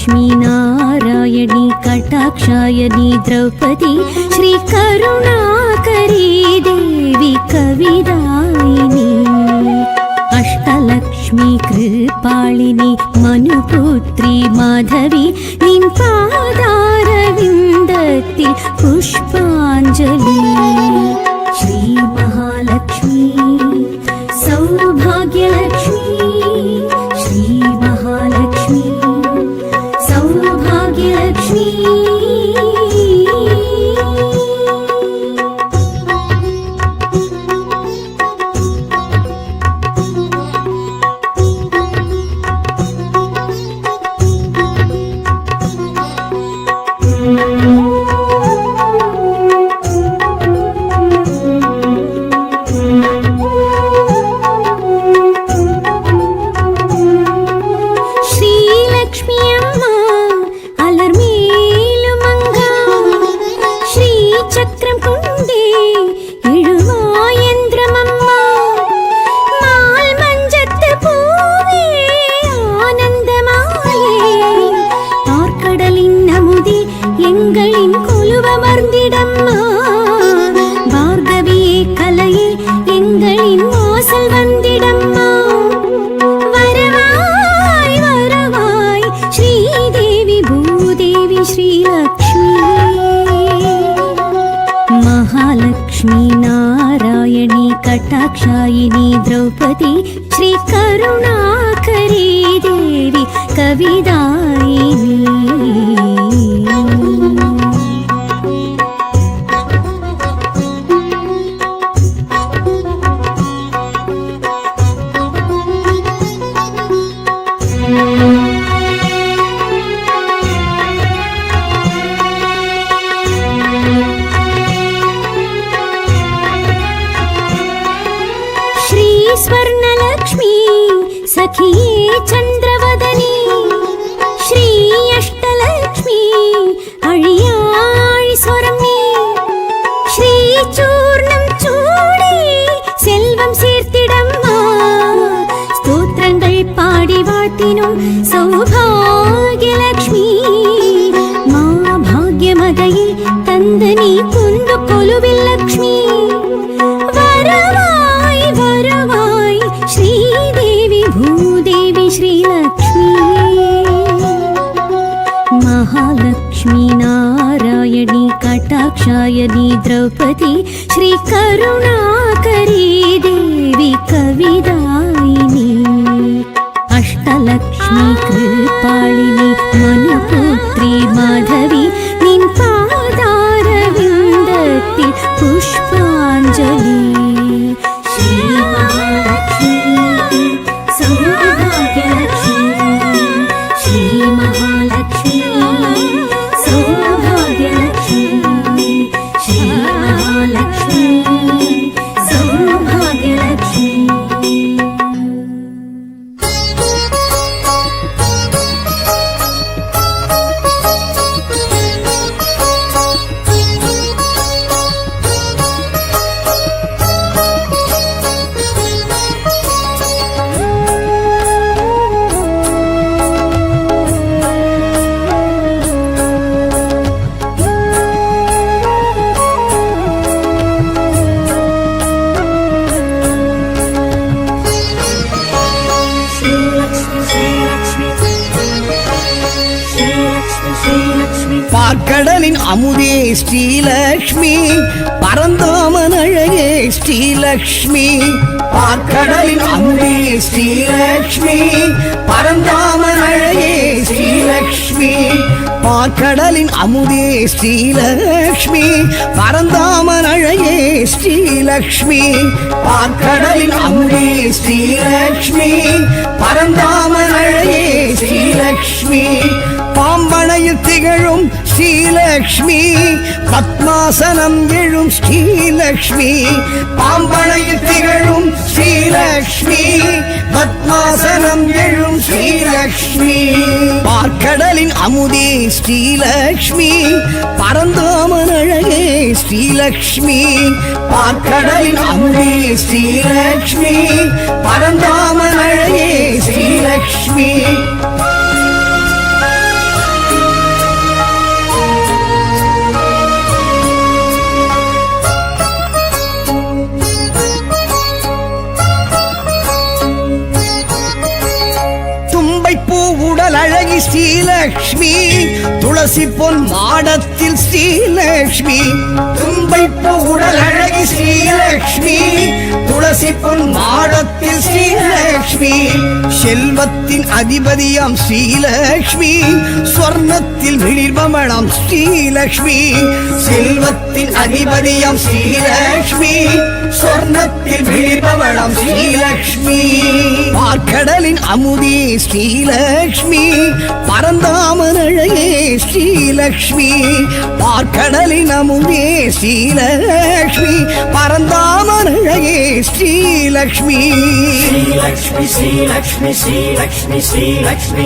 अष्टलक्ष्मी नारायणी कटाक्षायणी द्रौपदी श्रीकरुणाकरी देवी कविदायिनी अष्टलक्ष्मी कृपालिनी मनुपुत्री माधवी निन् पादारविन्दत्तिल पुष्पाञ्जलि श्री महालक्ष्मी सौभाग्यलक्ष्मी श्री महालक्ष्मी सौभाग्यलक्ष्मी महालक्ष्मी नारायणी कटाक्षायिनी द्रौपदी श्रीकरुणाकरी देवी कविदायिनी स्वर्णलक्ष्मी सखिये चन्द्रवदनी श्री अष्टलक्ष्मी अळियाळि स्वरम्ये श्री चूर्णं चूडी सेल्वं சேர்த்திடம்மா ஸ்தோத்திரங்கள் பாடி வாழ்த்தினோம் சௌபாகியலக்ஷ்மி மா பாக்யமதையே தந்து நீ குந்து கொலுவில் லக்ஷ்மி श्रीदेवी भूदेवी श्रीलक्ष्मी महालक्ष्मी नारायणी कटाक्षायनी द्रौपदी श्रीकरुणाकरी देवी कविदायिनी अष्टलक्ष्मी कृपालिनी मनुपुत्री माधवी निन् पादारविन्दत्तिल पुष्पाञ्जलि பார்க்கடலின் அமுதே ஸ்ரீலக்ஷ்மி பரந்தாமன் அழகே ஸ்ரீலக்ஷ்மி பார்க்கடலின் அமுதே ஸ்ரீலக்ஷ்மி பரந்தாமன் அழகே ஸ்ரீலக்ஷ்மி பார்க்கடலின் அமுதே ஸ்ரீலக்ஷ்மி பரந்தாமன் அழகே ஸ்ரீலக்ஷ்மி பார்க்கடலின் அமுதே ஸ்ரீலக்ஷ்மி பரந்தாமன் அழகே ஸ்ரீலக்ஷ்மி பாம்பனையில் திகழும் ஸ்ரீலக்ஷ்மி பத்மாசனம் எழும் ஸ்ரீலக்ஷ்மி பாம்பனையில் திகழும் ஸ்ரீலக்ஷ்மி பத்மாசனம் எழும் ஸ்ரீலக்ஷ்மி பார்க்கடலின் அமுதே ஸ்ரீலக்ஷ்மி பரந்தாமன் அழகே ஸ்ரீலக்ஷ்மி பார்க்கடலின் அமுதே ஸ்ரீலக்ஷ்மி பரந்தாமன் அழகே ஸ்ரீலக்ஷ்மி ஸ்ரீலக்ஷ்மி துளசி பொன் மாடத்தில் ஸ்ரீலக்ஷ்மி தும்பைப்பு உடல் அழகி ஸ்ரீலக்ஷ்மி துளசி பொன் மாடத்தில் ஸ்ரீலக்ஷ்மி செல்வத்தின் அதிபதியாம் ஸ்ரீலக்ஷ்மி சொர்ணத்தில் விழிர்பமணம் ஸ்ரீலக்ஷ்மி செல்வத்தின் அதிபதியாம் ஸ்ரீலக்ஷ்மி சொர்ணத்தில் விழிர்பமணம் ஸ்ரீலக்ஷ்மி பார்க்கடலின் அமுதே ஸ்ரீலக்ஷ்மி பரந்தாமன் அழகே ஸ்ரீலக்ஷ்மி பார்க்கடலின் அமுதே ஸ்ரீலக்ஷ்மி பரந்தாமன் அழகே Srilakshmi Sri Lakshmi, Sri Lakshmi, Sri Lakshmi.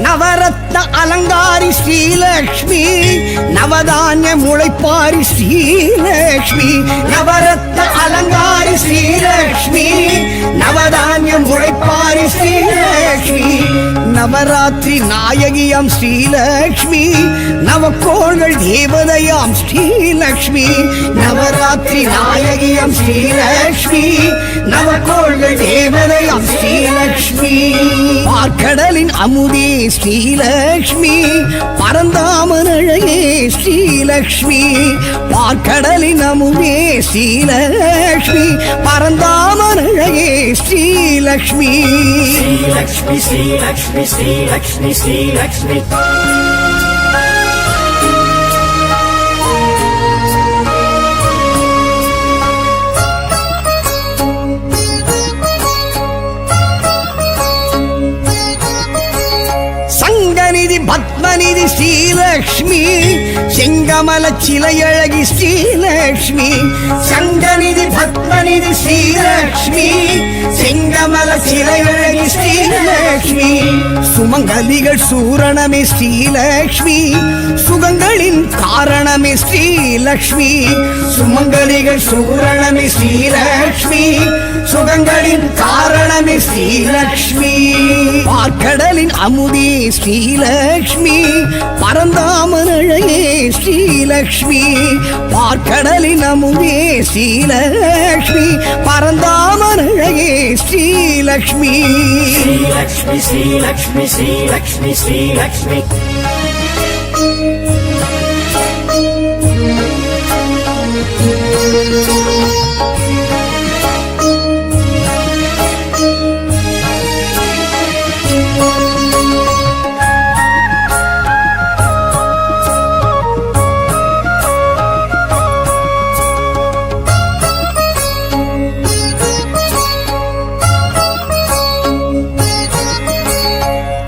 நவரத்ன அலங்காரி ஸ்ரீலக்ஷ்மி நவதானிய முளைப்பாரி ஸ்ரீலக்ஷ்மி நவரத்ன அலங்காரி ஸ்ரீலக்ஷ்மி நவதானிய முளைப்பாரி ஸ்ரீலக்ஷ்மி நவராத்திரி நாயகியாம் ஸ்ரீலக்ஷ்மி நவக்கோள்கள் தேவதையாம் ஸ்ரீலக்ஷ்மி நவராத்திரி நாயகியாம் ஸ்ரீலக்ஷ்மி நவக்கோள்கள் தேவதையாம் ஸ்ரீலக்ஷ்மி பார்க்கடலின் அமுதே ஸ்ரீலக்ஷ்மி பரந்தாமன் அழகே ஸ்ரீலக்ஷ்மி பார்க்கடலின் அமுதே ஸ்ரீலக்ஷ்மி பரந்தாமன் அழகே Srilakshmi Sri Lakshmi, Sri Lakshmi, Sri Lakshmi, Sri Lakshmi. சங்கநிதி பத்மநிதி ஸ்ரீலக்ஷ்மி செங்கமல சிலையழகி ஸ்ரீலக்ஷ்மி சங்கநிதி பத்மநிதி ஸ்ரீலக்ஷ்மி செங்கமல சிலையழகி ஸ்ரீலக்ஷ்மி சுமங்கலிகள் சூரணமே ஸ்ரீலக்ஷ்மி சுகங்களின் காரணமே ஸ்ரீலக்ஷ்மி சுமங்கலிகள் சூரணமே ஸ்ரீலக்ஷ்மி சுகங்களின் காரணமே ஸ்ரீலக்ஷ்மி பார்க்கடலின் அமுதே ஸ்ரீலக்ஷ்மி பரந்தாமன் அழகே ஸ்ரீலக்ஷ்மி பார்க்கடலின் அமுதே ஸ்ரீலக்ஷ்மி பரந்தாமன் அழகே Srilakshmi Sri Lakshmi, Sri Lakshmi, Sri Lakshmi, Sri Lakshmi.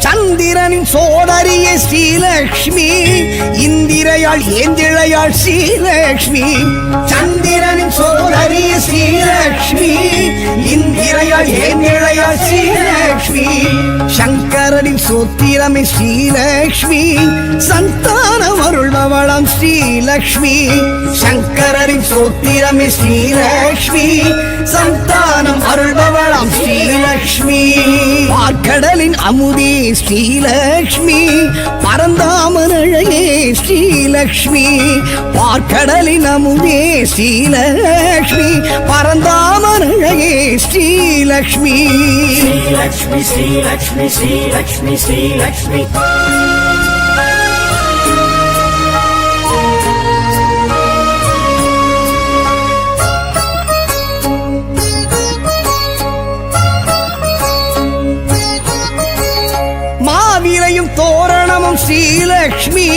சந்திரனின் சோதரியே ஸ்ரீலக்ஷ்மி இந்திரையாள் ஏந்திழையாள் ஸ்ரீலக்ஷ்மி சந்திரனின் சோதரியே ஸ்ரீலக்ஷ்மி இந்திரையாள் ஏந்திழையாள் ஸ்ரீலக்ஷ்மி சங்கரனின் சோத்திரமே ஸ்ரீலக்ஷ்மி சந்தானம் அருள்பவளாம் ஸ்ரீலக்ஷ்மி சங்கரனின் சோத்திரமே ஸ்ரீலக்ஷ்மி சந்தானம் அருள்பவளாம் ஸ்ரீலக்ஷ்மி பார்க்கடலின் அமுதே ஸ்ரீலக்ஷ்மி பரந்தாமன் அழகே ஸ்ரீலக்ஷ்மி பார்க்கடலின் அமுதே ஸ்ரீலக்ஷ்மி பரந்தாமன் அழகே Srilakshmi Sri Lakshmi, Sri Lakshmi, Sri Lakshmi, Sri Lakshmi. மாவிலையும் தோரணமும் Srilakshmi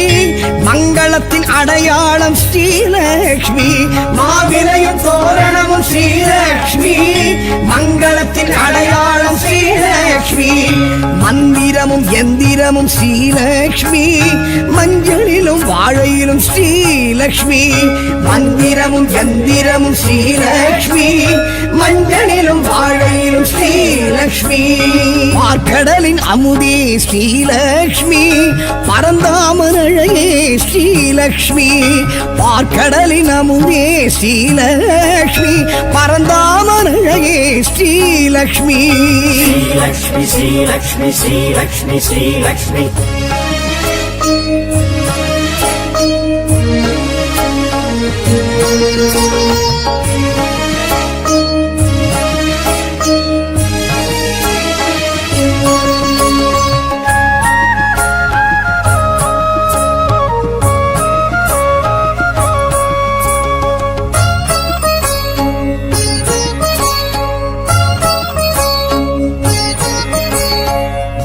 மங்களத்தின் அடையாளம் ஸ்ரீலக்ஷ்மி மாவிலையும் தோரணமும் ஸ்ரீலக்ஷ்மி மங்களத்தின் அடையாளம் ஸ்ரீலக்ஷ்மி மந்திரமும் எந்திரமும் ஸ்ரீலக்ஷ்மி மஞ்சளிலும் வாழையிலும் ஸ்ரீலக்ஷ்மி மந்திரமும் எந்திரமும் ஸ்ரீலக்ஷ்மி மஞ்சளிலும் வாழையிலும் ஸ்ரீலக்ஷ்மி பார்க்கடலின் அமுதே ஸ்ரீலக்ஷ்மி பரந்தாமன் அழகே ஸ்ரீலக்ஷ்மி பார்க்கடலின் அமுதே ஸ்ரீலக்ஷ்மி பரந்தாமன் அழகே Srilakshmi Lakshmi, Sri Lakshmi, Sri Lakshmi, Sri Lakshmi.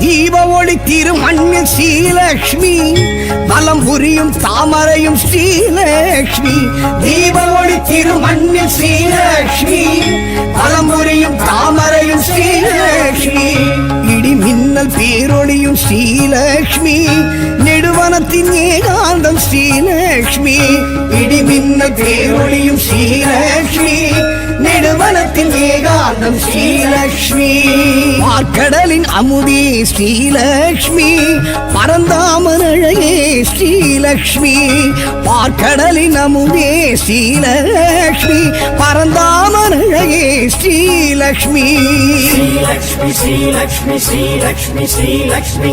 தீப ஒளி திருமண்ணில் ஸ்ரீலக்ஷ்மி பலம் புரியும் தாமரையும் ஸ்ரீலக்ஷ்மி தீப ஒளி திருமண்ணில் ஸ்ரீலக்ஷ்மி பலம் புரியும் தாமரையும் ஸ்ரீலக்ஷ்மி இடி மின்னல் பேரொளியும் ஸ்ரீலக்ஷ்மி நெடுவனத்தின் ஏகாந்தம் ஸ்ரீலக்ஷ்மி இடி மின்னல் பேரொளியும் ஸ்ரீலக்ஷ்மி நெடுவனத்தின் ஏகாந்தம் ஸ்ரீலக்ஷ்மி பார்க்கடலின் அமுதே ஸ்ரீலக்ஷ்மி பரந்தாமன் அழகே ஸ்ரீலக்ஷ்மி பார்க்கடலின் அமுதே ஸ்ரீலக்ஷ்மி பரந்தாமன் அழகே Srilakshmi Lakshmi, Sri Lakshmi, Sri Lakshmi, Sri Lakshmi.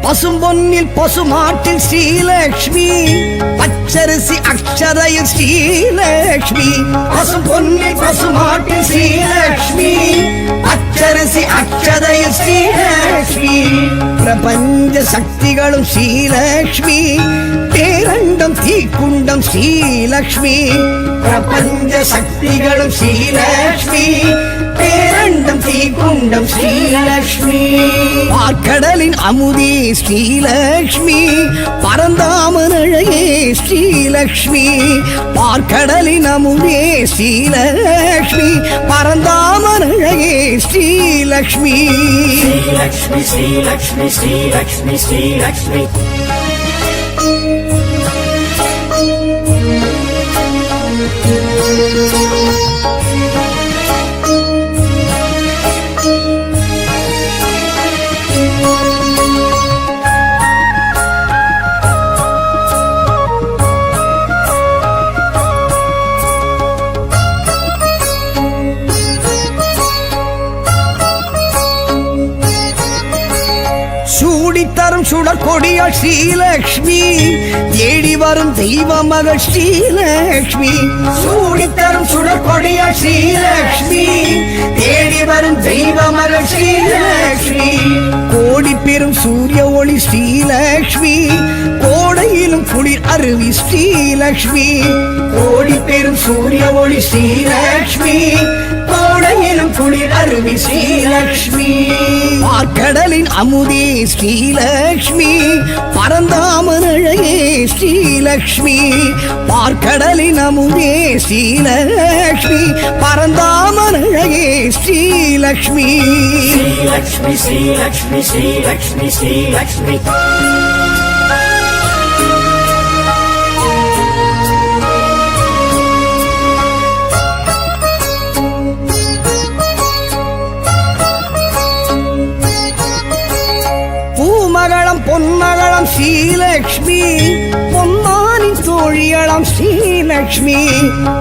பசும்பொன்னில் பசுமாட்டில் Srilakshmi பச்சரிசி அக்ஷரையில் ஸ்ரீலக்ஷ்மி பசும்பொன்னில் பசுமாட்டில் ஸ்ரீலக்ஷ்மி பச்சரிசி அக்ஷரையில் ஸ்ரீலக்ஷ்மி பிரபஞ்ச சக்திகளும் ஸ்ரீலக்ஷ்மி பேரண்டம் தீக்குண்டம் ஸ்ரீலக்ஷ்மி பிரபஞ்ச சக்திகளும் ஸ்ரீலக்ஷ்மி பேரண்டம் தீக்குண்டம் ஸ்ரீலக்ஷ்மி பார்க்கடலின் அமுதே ஸ்ரீலக்ஷ்மி பரந்தாமன் அழகே ஸ்ரீலக்ஷ்மி பார்க்கடலின் அமுதே ஸ்ரீலக்ஷ்மி பரந்தாமன் அழகே Srilakshmi Lakshmi, Sri Lakshmi, Sri Lakshmi, Sri Lakshmi. சூடித்தரும் சுடற்கொடியாள் Srilakshmi தேடி வரும் தெய்வ மகள் ஸ்ரீலக்ஷ்மி சூடித்தரும் சுடற்கொடியாள் ஸ்ரீலக்ஷ்மி தேடி வரும் தெய்வ மகள் ஸ்ரீலக்ஷ்மி கோடி பெரும் சூரிய ஒளி ஸ்ரீலக்ஷ்மி கோடையிலும் குளிர் அருவி ஸ்ரீலக்ஷ்மி கோடி பெரும் சூரிய ஒளி ஸ்ரீலக்ஷ்மி கோடையிலும் குளிர் அருவி ஸ்ரீலக்ஷ்மி பார்க்கடலின் அமுதே ஸ்ரீலக்ஷ்மி பரந்தாமன் அழகே ஸ்ரீலக்ஷ்மி பார்க்கடலின் அமுதே ஸ்ரீலக்ஷ்மி பரந்தாமன் அழகே Srilakshmi Lakshmi, Sri Lakshmi, Sri Lakshmi, Sri Lakshmi. பூமகளம் பொன்மகளம் Srilakshmi பொன்மானின் தோழியளம் Srilakshmi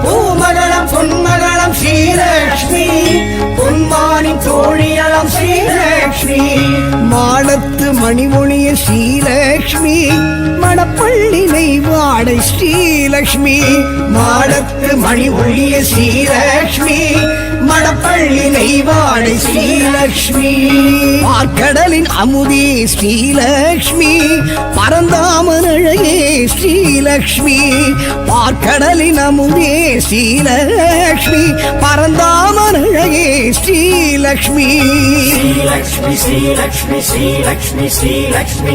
பூமகளம் பொன்மகளம் Srilakshmi பொன்மானின் தோழியளம் Srilakshmi மாடத்து மணிமொழிய ஸ்ரீலக்ஷ்மி மடப்பள்ளி நெய்வாடை ஸ்ரீலக்ஷ்மி மாடத்து மணிமொழிய ஸ்ரீலக்ஷ்மி மடப்பள்ளி நெய்வாடை ஸ்ரீலக்ஷ்மி பார்க்கடலின் அமுதே ஸ்ரீலக்ஷ்மி பரந்தாமன் அழகே ஸ்ரீலக்ஷ்மி பார்க்கடலின் அமுதே ஸ்ரீலக்ஷ்மி பரந்தாமன் அழகே Srilakshmi Lakshmi, Sri Lakshmi, Sri Lakshmi, Sri Lakshmi.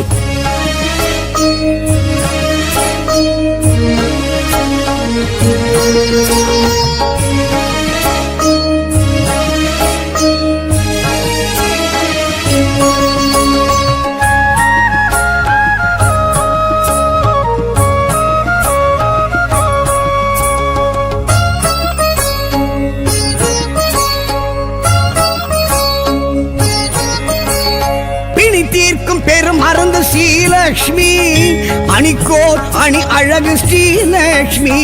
Srilakshmi அணிக்கோர் அணி அழகு ஸ்ரீலக்ஷ்மி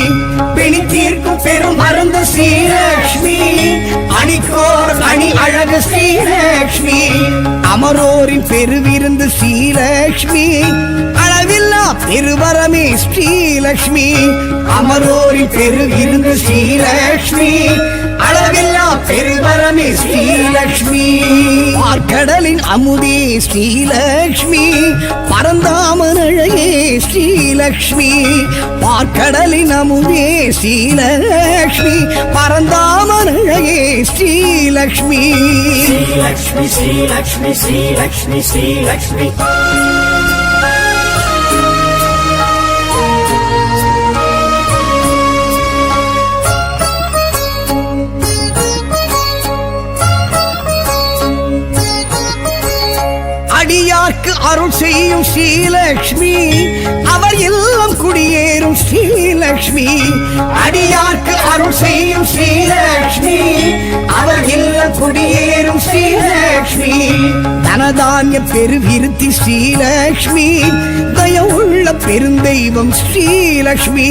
பிணி தீர்க்கும் பெரும் மருந்து ஸ்ரீலக்ஷ்மி அணிக்கோர் அணி அழகு ஸ்ரீலக்ஷ்மி அமரோரின் பெருவிருந்து ஸ்ரீலக்ஷ்மி அளவில்லா பெருவரமே ஸ்ரீலக்ஷ்மி அமரோரின் பெருவிருந்து ஸ்ரீலக்ஷ்மி அளவில்லா பெருவரமே ஸ்ரீலக்ஷ்மி பார்க்கடலின் அமுதே ஸ்ரீலக்ஷ்மி பரந்தாமன் அழகே ஸ்ரீலக்ஷ்மி பார்க்கடலின் அமுதே ஸ்ரீலக்ஷ்மி பரந்தாமன் அழகே Srilakshmi Sri Lakshmi, Sri Lakshmi, Sri Lakshmi. அடியார்க்கு அருள் செய்யும் ஸ்ரீலக்ஷ்மி அவர் இல்லம் குடியேறும் ஸ்ரீலக்ஷ்மி அடியார்க்கு அருள் செய்யும் ஸ்ரீலக்ஷ்மி அவர் இல்லம் குடியேறும் ஸ்ரீலக்ஷ்மி தனதானிய பெருவிருத்தி ஸ்ரீலக்ஷ்மி தயவுள்ள பெருந்தெய்வம் ஸ்ரீலக்ஷ்மி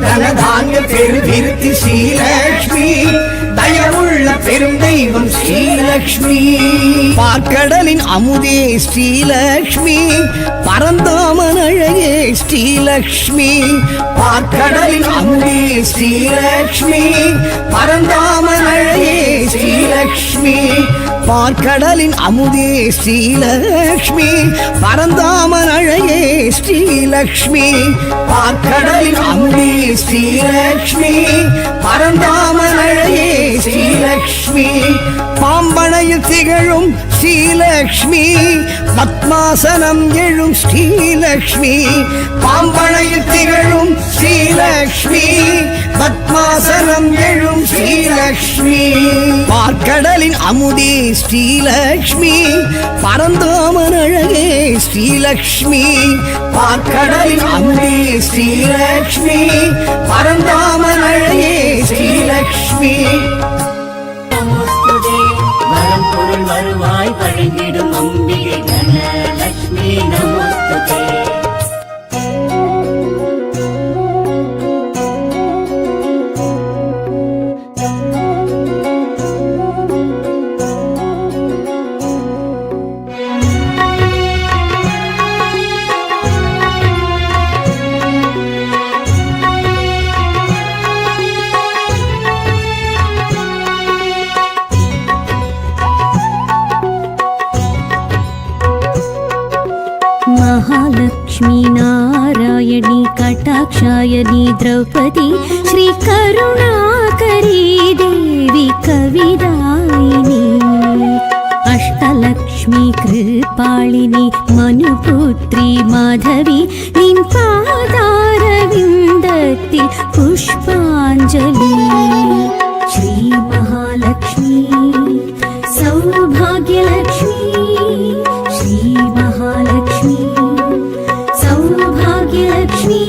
தனதானிய பெருவிருத்தி ஸ்ரீலக்ஷ்மி தயவுள்ள பெருந்தெய்வம் ஸ்ரீலக்ஷ்மி பார்க்கடலின் அமுதே ஸ்ரீலக்ஷ்மி பரந்தாமன் அழகே ஸ்ரீலக்ஷ்மி பார்க்கடலின் அமுதே ஸ்ரீலக்ஷ்மி பரந்தாமன் அழகே ஸ்ரீலக்ஷ்மி பார்க்கடலின் அமுதே ஸ்ரீலக்ஷ்மி பரந்தாமன் அழகே ஸ்ரீலக்ஷ்மி பார்க்கடலின் அமுதே ஸ்ரீலக்ஷ்மி பரந்தாமன் அழகே ஸ்ரீலக்ஷ்மி பாம்பனையில் திகழும் ஸ்ரீலக்ஷ்மி பத்மாசனம் எழும் ஸ்ரீலக்ஷ்மி பாம்பனையில் திகழும் ஸ்ரீலக்ஷ்மி பத்மாசனம் எழும் ஸ்ரீலக்ஷ்மி பார்க்கடலின் அமுதே ஸ்ரீலக்ஷ்மி பரந்தாமன் அழகே ஸ்ரீலக்ஷ்மி பார்க்கடலின் அமுதே ஸ்ரீலக்ஷ்மி பரந்தாமன் அழகே ஸ்ரீலக்ஷ்மி நமஸ்துதே வரம் பொருள் வருவாய் வழங்கிடும் அம்பிகை தனலட்சுமி நமஸ்துதே महालक्ष्मी नारायणी कटाक्षायणी द्रौपदी श्रीकरुणाकरी देवी कविदायिनी अष्टलक्ष्मी कृपालिनी मनुपुत्री माधवी निन पादारविन्दत्तिल पुष्पाञ्जलि श्री महालक्ष्मी सौभाग्यलक्ष्मी श्री महालक्ष्मी सौभाग्यलक्ष्मी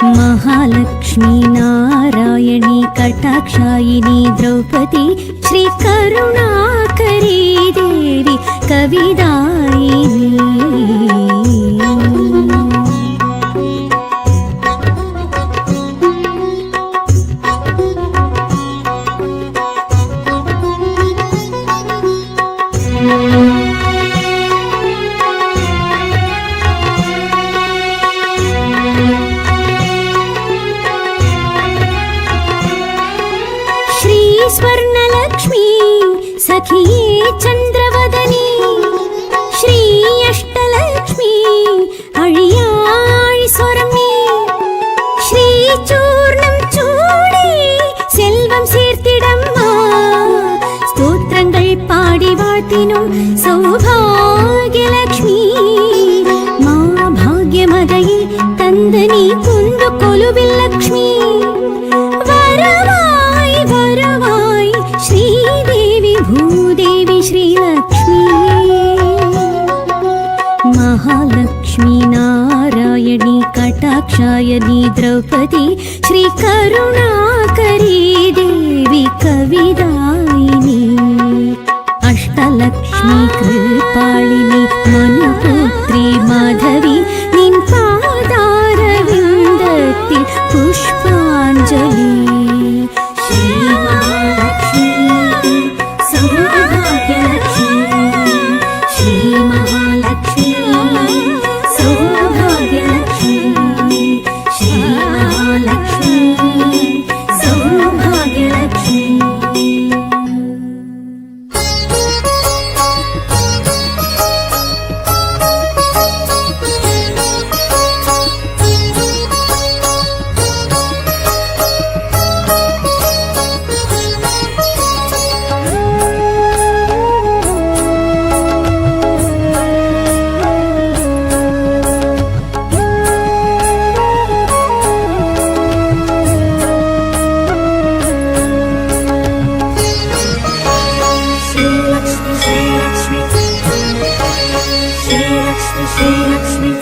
महालक्ष्मी नारायणी कटाक्षायिनी द्रौपदी श्रीकरुणाकरी देवी कविदायिनी सखिये चन्द्रवदनी श्री अष्टलक्ष्मी अळियाळि स्वरमे श्री चूर्णं चूडे செல்வம் சேர்த்திடம்மா ஸ்தோத்திரங்கள் பாடி வாழ்த்தினோம் சௌபாகியலக்ஷ்மி மா பாக்யமதையே தந்து நீ குந்து கொலுவில் லக்ஷ்மி வரவாய் வரவாய் ஸ்ரீதேவி பூதேவி ஸ்ரீலக்ஷ்மி महालक्ष्मी नारायणी कटाक्षायनी द्रौपदी श्री करुणाकरी देवी कविदायिनी अष्टलक्ष्मी कृपालिनी मनुपुत्री माधवी निन पादारविन्दत्तिल पुष्पाञ्जलि श्री महालक्ष्मी सौभाग्यलक्ष्मी श्री महालक्ष्मी सौभाग्यलक्ष्मी श्री महालक्ष्मी सौभाग्यलक्ष्मी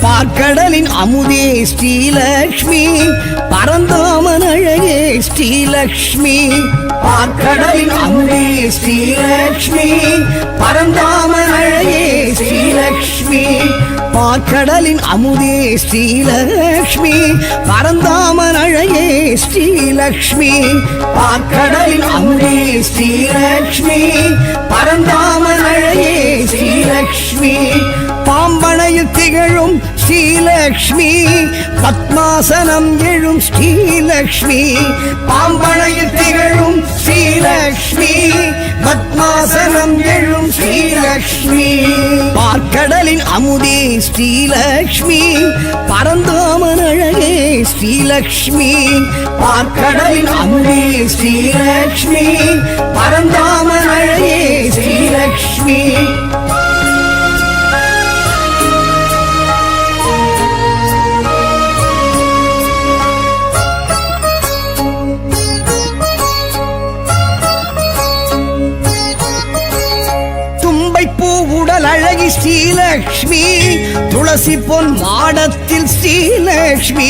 பார்க்கடலின் அமுதே ஸ்ரீலக்ஷ்மி பரந்தாமன் அழகே ஸ்ரீலக்ஷ்மி பார்க்கடலின் அமுதே ஸ்ரீலக்ஷ்மி பரந்தாமன் அழகே ஸ்ரீலக்ஷ்மி பார்க்கடலின் அமுதே ஸ்ரீலக்ஷ்மி பரந்தாமன் அழகே ஸ்ரீலக்ஷ்மி பார்க்கடலின் அமுதே ஸ்ரீலக்ஷ்மி பரந்தாமன் அழகே ஸ்ரீலக்ஷ்மி பாம்பனையில் திகழும் ஸ்ரீலக்ஷ்மி பத்மாசனம் எழும் ஸ்ரீலக்ஷ்மி பாம்பனையில் திகழும் ஸ்ரீலக்ஷ்மி பத்மாசனம் எழும் ஸ்ரீலக்ஷ்மி பார்க்கடலின் அமுதே ஸ்ரீலக்ஷ்மி பரந்தாமன் அழகே ஸ்ரீலக்ஷ்மி பார்க்கடலின் அமுதே ஸ்ரீலக்ஷ்மி பரந்தாமன் அழகே ஸ்ரீலக்ஷ்மி அழகி ஸ்ரீலக்ஷ்மி துளசி பொன் மாடத்தில் ஸ்ரீலக்ஷ்மி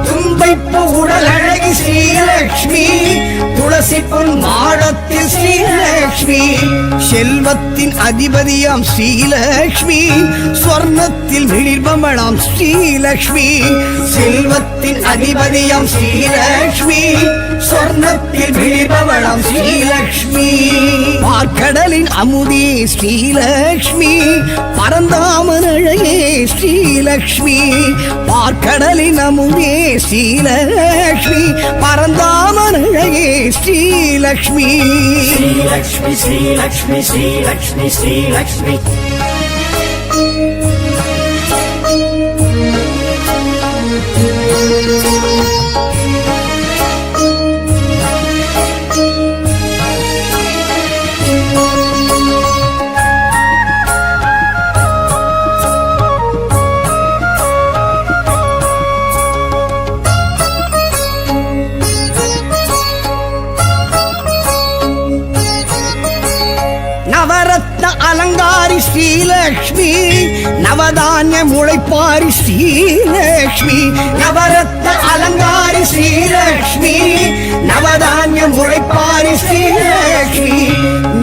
தும்பைப்பு உடல் அழகி ஸ்ரீலக்ஷ்மி துளசி பொன் மாடத்தில் ஸ்ரீலக்ஷ்மி செல்வத்தின் அதிபதியாம் ஸ்ரீலக்ஷ்மி ஸ்வர்ணத்தில் விழிர்பமளாம் ஸ்ரீலக்ஷ்மி செல்வத்தின் அதிபதியாம் ஸ்ரீலக்ஷ்மி ஸ்வர்ணத்தில் விழிர்பமளாம் ஸ்ரீலக்ஷ்மி பார்க்கடலின் அமுதே ஸ்ரீலக்ஷ்மி பரந்தாமன் அழகே ஸ்ரீலக்ஷ்மி பார்க்கடலின் அமுதே ஸ்ரீலக்ஷ்மி பரந்தாமன் அழகே ஸ்ரீலக்ஷ்மி श्रीलक्ष्मी श्रीलक्ष्मी श्रीलक्ष्मी श्रीलक्ष्मी நவரத்ன அலங்காரி ஸ்ரீலக்ஷ்மி நவதானிய முளைப்பாரி ஸ்ரீலக்ஷ்மி நவரத்ன அலங்காரி ஸ்ரீலக்ஷ்மி நவதானிய முளைப்பாரி ஸ்ரீலக்ஷ்மி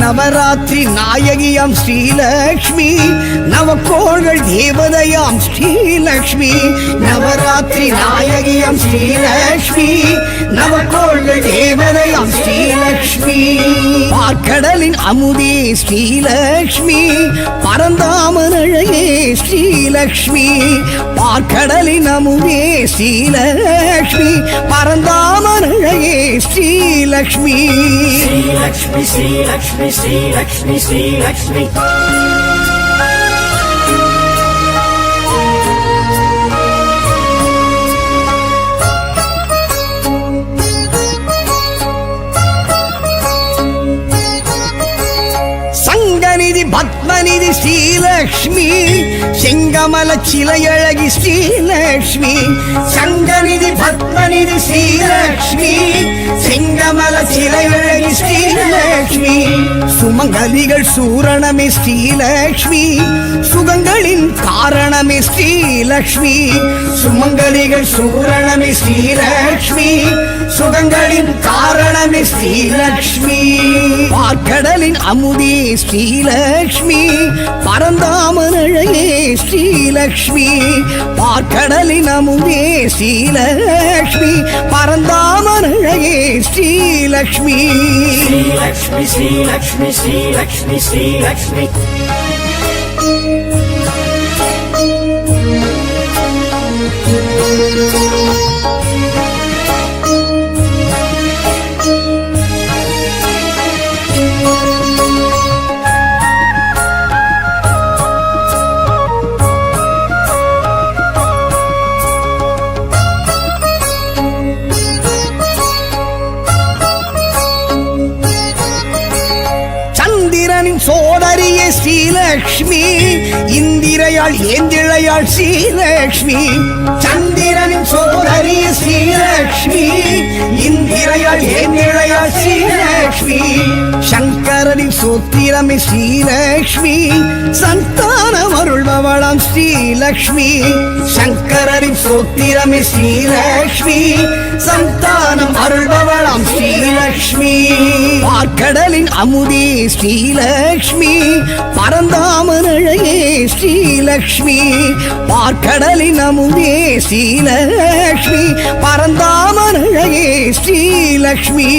நவராத்திரி நாயகியாம் ஸ்ரீலக்ஷ்மி நவக்கோள்கள் தேவதையாம் ஸ்ரீலக்ஷ்மி நவராத்திரி நாயகியாம் ஸ்ரீலக்ஷ்மி நவக்கோள்கள் தேவதையாம் ஸ்ரீலக்ஷ்மி பார்க்கடலின் அமுதே ஸ்ரீலக்ஷ்மி பரந்தாமன் அழகே ஸ்ரீலக்ஷ்மி பார்க்கடலின் அமுதே Srilakshmi Paranthaman பரந்தாமனையே Srilakshmi Sri Lakshmi, Sri Lakshmi, Sri Lakshmi, Sri Lakshmi. சங்கநிதி பத்மநிதி ஸ்ரீலக்ஷ்மி செங்கமல சிலையழகி ஸ்ரீலக்ஷ்மி சங்கநிதி பத்மநிதி ஸ்ரீலக்ஷ்மி செங்கமல சிலையழகி ஸ்ரீலக்ஷ்மி சுமங்கலிகள் சூரணமே ஸ்ரீலக்ஷ்மி சுகங்களின் காரணமே ஸ்ரீலக்ஷ்மி சுமங்கலிகள் சூரணமே ஸ்ரீலக்ஷ்மி சுகங்களின் காரணமே ஸ்ரீலக்ஷ்மி பார்க்கடலின் அமுதே ஸ்ரீலக்ஷ்மி பரந்தாமனையே ஸ்ரீலக்ஷ்மி பார்க்கடலின் அமுதே Srilakshmi பரந்தாமனையே Srilakshmi Sri Lakshmi, Sri Lakshmi, Sri Lakshmi, Sri Lakshmi. சந்திரனின் சோதரியே ஸ்ரீலக்ஷ்மி இந்திரையாள் ஏந்திழையாள் ஸ்ரீலக்ஷ்மி சந்திரனின் சோதரியே ஸ்ரீலக்ஷ்மி இந்திரையாள் ஏந்திழையாள் ஸ்ரீலக்ஷ்மி சங்கரனின் சோத்திரமே ஸ்ரீலக்ஷ்மி சந்தானம் அருள்பவளாம் ஸ்ரீலக்ஷ்மி சங்கரனின் சோத்திரமே ஸ்ரீலக்ஷ்மி சந்தானம் அருள்பவளாம் ஸ்ரீலக்ஷ்மி பார்க்கடலின் அமுதே ஸ்ரீலக்ஷ்மி பரந்தாமனையே ஸ்ரீலக்ஷ்மி பார்க்கடலின் அமுதே Srilakshmi பரந்தாமனையே Srilakshmi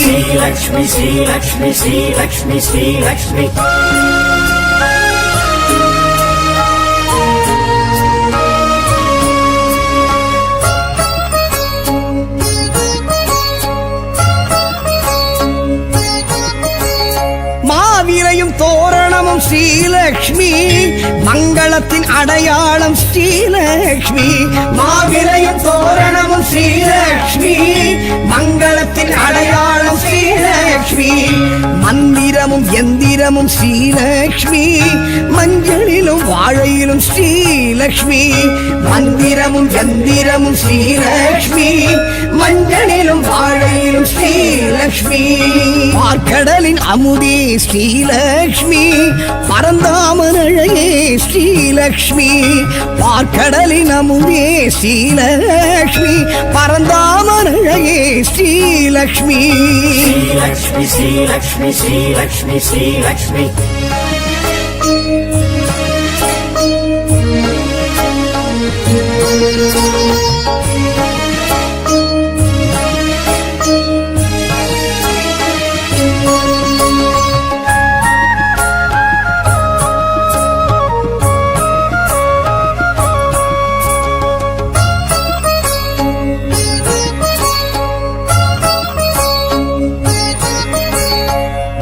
Sri Lakshmi, Sri Lakshmi, Sri Lakshmi, Sri Lakshmi. மாவிரையும் தோரணமும் Srilakshmi மங்களத்தின் அடையாளம் ஸ்ரீலக்ஷ்மி மாவிரையும் தோரணமும் ஸ்ரீலக்ஷ்மி மங்களத்தின் அடையாளம் ஸ்ரீலக்ஷ்மி மந்திரமும் எந்திரமும் ஸ்ரீலக்ஷ்மி மஞ்சளிலும் வாழையிலும் ஸ்ரீலக்ஷ்மி மந்திரமும் எந்திரமும் ஸ்ரீலக்ஷ்மி மஞ்சளிலும் வாழையிலும் ஸ்ரீலக்ஷ்மி பார்க்கடலின் அமுதே ஸ்ரீலக்ஷ்மி பரந்தாமனையே ஸ்ரீலக்ஷ்மி பார்க்கடலின் அமுதே Srilakshmi பரந்தாமனையே Srilakshmi Sri Lakshmi, Sri Lakshmi, Sri Lakshmi, Sri Lakshmi.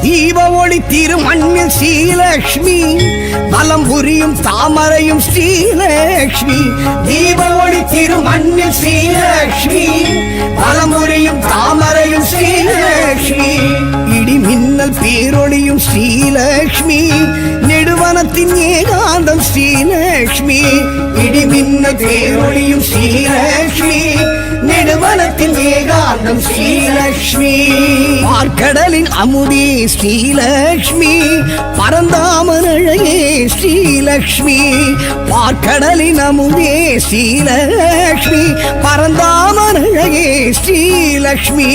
தீப ஒளி திருமண்ணில் ஸ்ரீலக்ஷ்மி பலம் புரியும் தாமரையும் ஸ்ரீலக்ஷ்மி தீப ஒளி திருமண்ணில் ஸ்ரீலக்ஷ்மி பலம் புரியும் தாமரையும் ஸ்ரீலக்ஷ்மி இடி மின்னல் பேரொளியும் ஸ்ரீலக்ஷ்மி நெடுவனத்தின் ஏகாந்தம் ஸ்ரீலக்ஷ்மி இடி மின்னல் பேரொளியும் ஸ்ரீலக்ஷ்மி நெடுவனத்தின் ஏகாந்தம் ஸ்ரீலக்ஷ்மி பார்க்கடலின் அமுதே ஸ்ரீலக்ஷ்மி பரந்தாமனையே ஸ்ரீலக்ஷ்மி பார்க்கடலின் அமுதே Srilakshmi பரந்தாமனையே Srilakshmi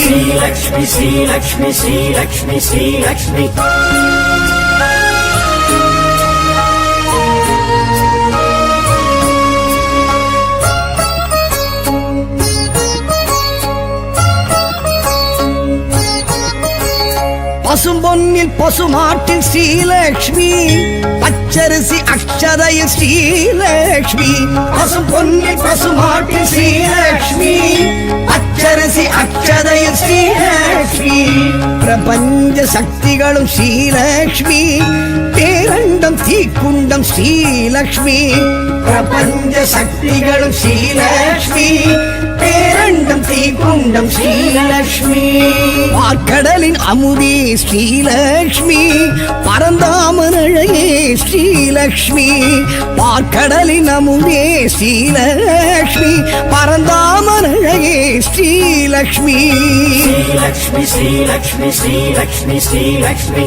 Sri Lakshmi, Sri Lakshmi, Sri Lakshmi, Sri Lakshmi. பசும்பொன்னில் பசுமாட்டில் Srilakshmi, பச்சரிசி அக்ஷதையில் ஸ்ரீலக்ஷ்மி. பசும்பொன்னில் பசுமாட்டில் ஸ்ரீலக்ஷ்மி, பச்சரிசி அக்ஷதையில் ஸ்ரீலக்ஷ்மி. பிரபஞ்ச சக்திகளும் ஸ்ரீலக்ஷ்மி, பேரண்டம் தீக்குண்டம் ஸ்ரீலக்ஷ்மி. பிரபஞ்ச சக்திகளும் ஸ்ரீலக்ஷ்மி, பேரண்டம் தீக்குண்டம் ஸ்ரீலக்ஷ்மி. பார்க்கடலின் அமுதே ஸ்ரீலக்ஷ்மி, பரந்தாமன் அழகே ஸ்ரீலக்ஷ்மி. பார்க்கடலின் அமுதே ஸ்ரீலக்ஷ்மி, பரந்தாமன் அழகே ஸ்ரீலக்ஷ்மி. ஸ்ரீலக்ஷ்மி ஸ்ரீலக்ஷ்மி ஸ்ரீலக்ஷ்மி ஸ்ரீலக்ஷ்மி.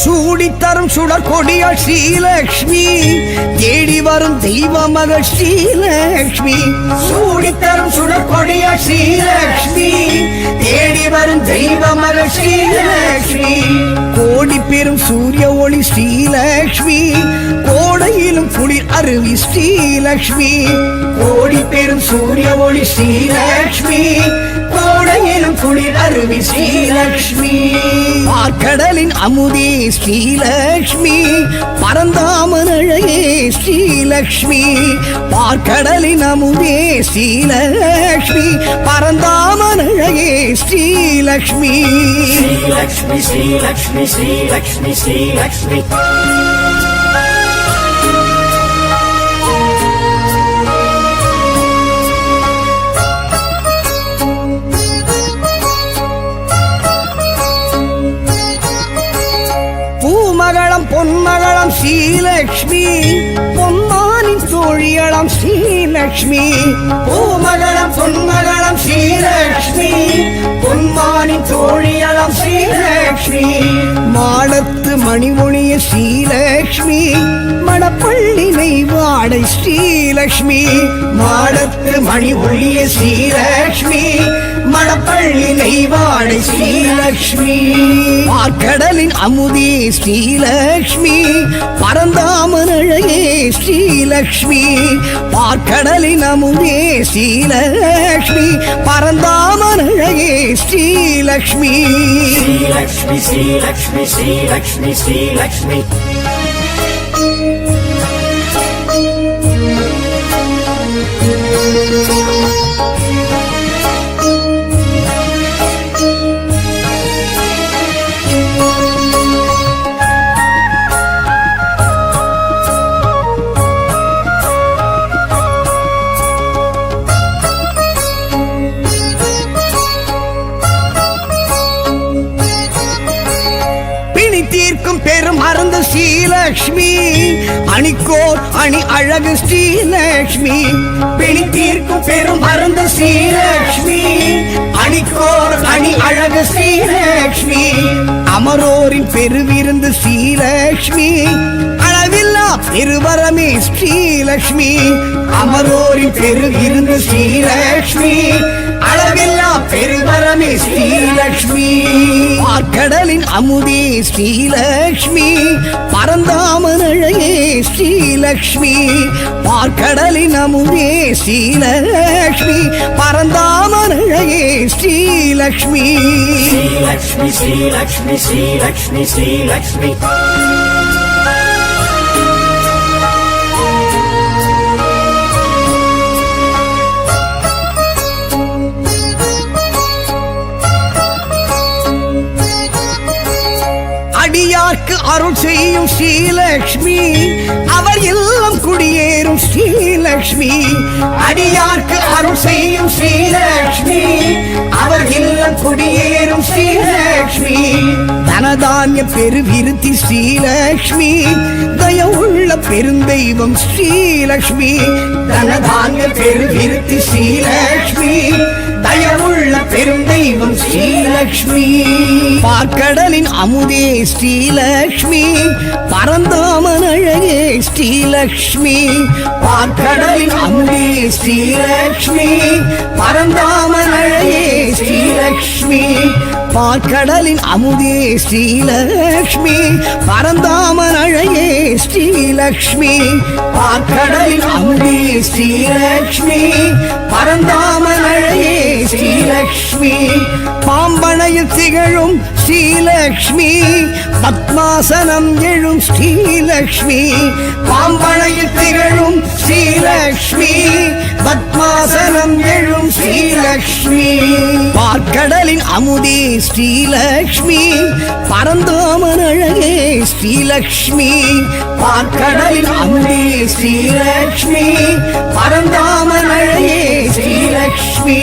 சூடித்தரும் சுடர் கொடியாள் ஸ்ரீலக்ஷ்மி, தேடி வரும் தெய்வ மகள் ஸ்ரீலக்ஷ்மி. சூடித்தரும் சுடர் கொடியாள் ஸ்ரீலக்ஷ்மி, தேடி வரும் தெய்வ மகள் ஸ்ரீலக்ஷ்மி. கோடி பெரும் சூரிய ஒளி ஸ்ரீலக்ஷ்மி, கோடையிலும் குளிர் அருவி ஸ்ரீலக்ஷ்மி. கோடி பெரும் சூரிய ஒளி ஸ்ரீலக்ஷ்மி, கோடையிலும் குளிர் அருவி ஸ்ரீலக்ஷ்மி. பார்க்கடலின் அமுதே ஸ்ரீலக்ஷ்மி, பரந்தாமன் அழகே ஸ்ரீலக்ஷ்மி. பார்க்கடலின் அமுதே ஸ்ரீலக்ஷ்மி, பரந்தாமன் அழகே ஸ்ரீலக்ஷ்மி. ஸ்ரீலக்ஷ்மி ஸ்ரீலக்ஷ்மி ஸ்ரீலக்ஷ்மி ஸ்ரீலக்ஷ்மி. பூமகளம் பொன்மகளம் ஸ்ரீலக்ஷ்மி, பொன்மானின் தோழியளம் ஸ்ரீலக்ஷ்மி. பூமகளம் பொன்மகளம் ஸ்ரீலக்ஷ்மி, பொன்மானின் தோழியளம் ஸ்ரீலக்ஷ்மி. மாடத்து மணிமொழிய ஸ்ரீலக்ஷ்மி, மணப்பள்ளி நெய்வாடை ஸ்ரீலக்ஷ்மி. மாடத்து மணிமொழிய ஸ்ரீலக்ஷ்மி, மணப்பள்ளி நெய்வாடை ஸ்ரீலக்ஷ்மி. பார்க்கடலின் அமுதே ஸ்ரீலக்ஷ்மி, பரந்தாமன் அழகே ஸ்ரீலக்ஷ்மி. பார்க்கடலின் அமுதே ஸ்ரீலக்ஷ்மி, பரந்தாமன் அழகே ஸ்ரீலக்ஷ்மி. ஸ்ரீலக்ஷ்மி ஸ்ரீலக்ஷ்மி ஸ்ரீலக்ஷ்மி ஸ்ரீலக்ஷ்மி. தீர்க்கும் பெரும் மருந்து ஸ்ரீலக்ஷ்மி, அணிக்கோர் அணி அழகு ஸ்ரீலக்ஷ்மி. பிணி தீர்க்கும் பெரும் மருந்து ஸ்ரீலக்ஷ்மி, அணிக்கோர் அணி அழகு ஸ்ரீலக்ஷ்மி. அமரோரின் பெருவிருந்து ஸ்ரீலக்ஷ்மி, அளவில்லா பெருவரமே ஸ்ரீலக்ஷ்மி. அமரோரின் பெருவிருந்து ஸ்ரீலக்ஷ்மி, அளவில்லா பெருவரமே ஸ்ரீலக்ஷ்மி. பார்க்கடலின் அமுதே ஸ்ரீலக்ஷ்மி, பரந்தாமன் அழகே ஸ்ரீலக்ஷ்மி. பார்க்கடலின் அமுதே ஸ்ரீலக்ஷ்மி, பரந்தாமன் அழகே ஸ்ரீலக்ஷ்மி. ஸ்ரீலக்ஷ்மி ஸ்ரீலக்ஷ்மி ஸ்ரீலக்ஷ்மி ஸ்ரீலக்ஷ்மி. அடியார்க்கு அருள் செய்யும் ஸ்ரீலக்ஷ்மி, அவர் இல்லம் குடியேறும் ஸ்ரீலக்ஷ்மி. அடியார்க்கு அருள் செய்யும் ஸ்ரீலக்ஷ்மி, அவர் இல்லம் குடியேறும் ஸ்ரீலக்ஷ்மி. தன தனதானிய பெருவிருத்தி ஸ்ரீலக்ஷ்மி தயவுள்ள பெருந்தெய்வம் ஸ்ரீலக்ஷ்மி தனதானிய பெருவிருத்தி ஸ்ரீலக்ஷ்மி தயவுள்ள பெருந்தெய்வம் ஸ்ரீலக்ஷ்மி பார்க்கடலின் அமுதே ஸ்ரீலக்ஷ்மி பரந்தாமன் அழகே ஸ்ரீலக்ஷ்மி பார்க்கடலின் அமுதே ஸ்ரீலக்ஷ்மி பரந்தாமன் அழகே ஸ்ரீலக்ஷ்மி பார்க்கடலின் அமுதே ஸ்ரீலக்ஷ்மி பரந்தாமன் அழகே ஸ்ரீலக்ஷ்மி பார்க்கடலின் அமுதே ஸ்ரீலக்ஷ்மி பரந்தாமன் அழகே ஸ்ரீலக்ஷ்மி பாம்பனையில் திகழும் ஸ்ரீலக்ஷ்மி பத்மாசனம் எழும் ஸ்ரீலக்ஷ்மி பாம்பனையில் திகழும் ஸ்ரீலக்ஷ்மி பத்மாசனம் எழும் ஸ்ரீலக்ஷ்மி பார்க்கடலின் அமுதே ஸ்ரீலக்ஷ்மி பரந்தாமன் அழகே ஸ்ரீலக்ஷ்மி பார்க்கடலின் அமுதே ஸ்ரீலக்ஷ்மி பரந்தாமன் அழகே ஸ்ரீலக்ஷ்மி